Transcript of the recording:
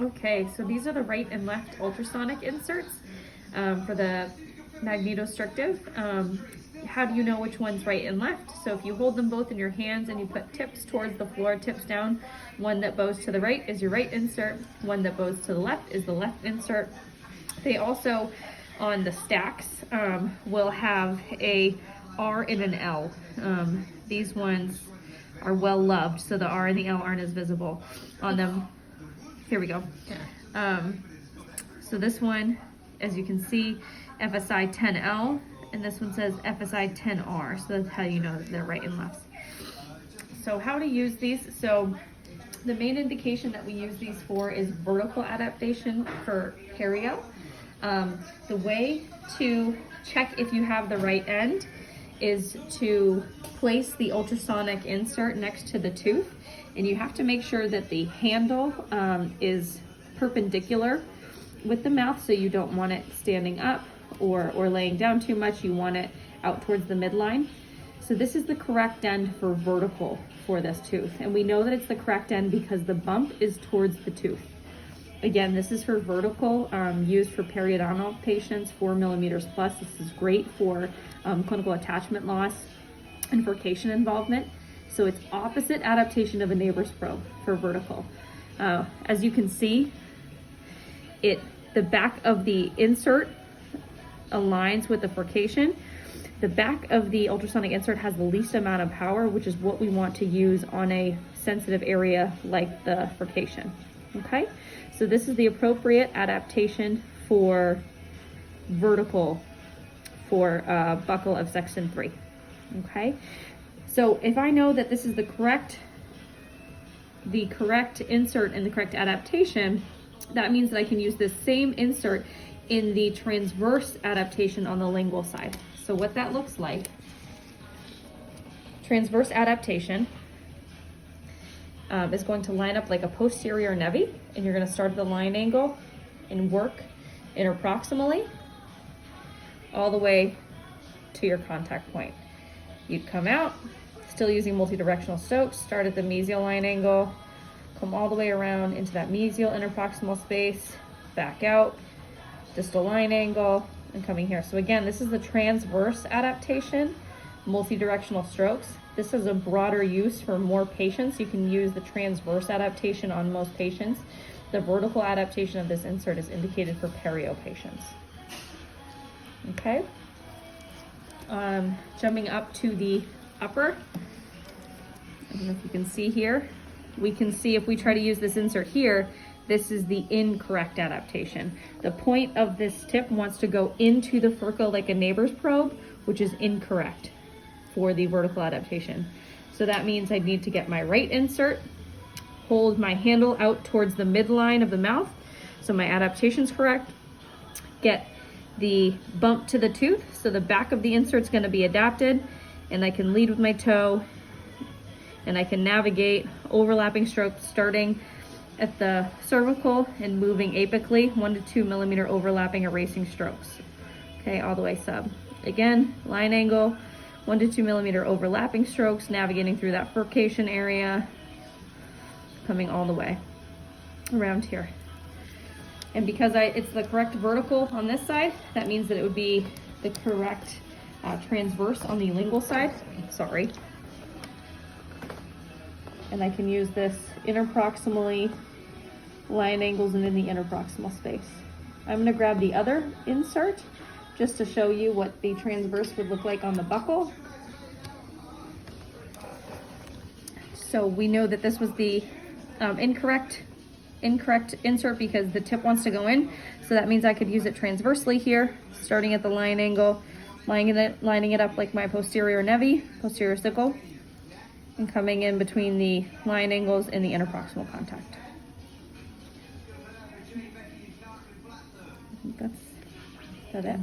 Okay, so these are the right and left ultrasonic inserts for the magnetostrictive. How do you know which one's right and left? So if you hold them both in your hands and you put tips towards the floor, tips down, one that bows to the right is your right insert, one that bows to the left is the left insert. They also, on the stacks, will have a R and an L. These ones are well loved, so the R and the L aren't as visible on them. Here we go. So this one, as you can see, FSI 10L, and this one says FSI 10R, so that's how you know that they're right and left. So how to use these? So the main indication that we use these for is vertical adaptation for perio. The way to check if you have the right end is to place the ultrasonic insert next to the tooth, and you have to make sure that the handle is perpendicular with the mouth, so you don't want it standing up or laying down too much. You want it out towards the midline. So this is the correct end for vertical for this tooth, and we know that it's the correct end because the bump is towards the tooth. Again, this is for vertical, used for periodontal patients, 4 millimeters plus. This is great for clinical attachment loss and furcation involvement. So it's opposite adaptation of a neighbor's probe for vertical. As you can see, the back of the insert aligns with the furcation. The back of the ultrasonic insert has the least amount of power, which is what we want to use on a sensitive area like the furcation. Okay, so this is the appropriate adaptation for vertical for buccal of section 3. Okay, so if I know that this is the correct insert and the correct adaptation, that means that I can use this same insert in the transverse adaptation on the lingual side. So what that looks like, transverse adaptation is going to line up like a posterior nevi, and you're going to start at the line angle and work interproximally all the way to your contact point. You'd come out, still using multidirectional strokes, start at the mesial line angle, come all the way around into that mesial interproximal space, back out, distal line angle, and coming here. So again, this is the transverse adaptation, multi-directional strokes. This is a broader use for more patients. You can use the transverse adaptation on most patients. The vertical adaptation of this insert is indicated for perio patients. Okay. Jumping up to the upper, I don't know if you can see here. We can see if we try to use this insert here, this is the incorrect adaptation. The point of this tip wants to go into the furca like a neighbor's probe, which is incorrect for the vertical adaptation. So that means I need to get my right insert, hold my handle out towards the midline of the mouth, so my adaptation's correct, get the bump to the tooth, so the back of the insert's gonna be adapted, and I can lead with my toe, and I can navigate overlapping strokes starting at the cervical and moving apically, 1 to 2 millimeter overlapping erasing strokes. Okay, all the way sub. Again, line angle, 1 to 2 millimeter overlapping strokes, navigating through that furcation area, coming all the way around here. And because it's the correct vertical on this side, that means that it would be the correct transverse on the lingual side. Sorry. And I can use this interproximally, line angles and in the interproximal space. I'm gonna grab the other insert just to show you what the transverse would look like on the buccal. So we know that this was the incorrect insert because the tip wants to go in. So that means I could use it transversely here, starting at the line angle, lining it up like my posterior nevi, posterior sickle, and coming in between the line angles and the interproximal contact. I think that's it.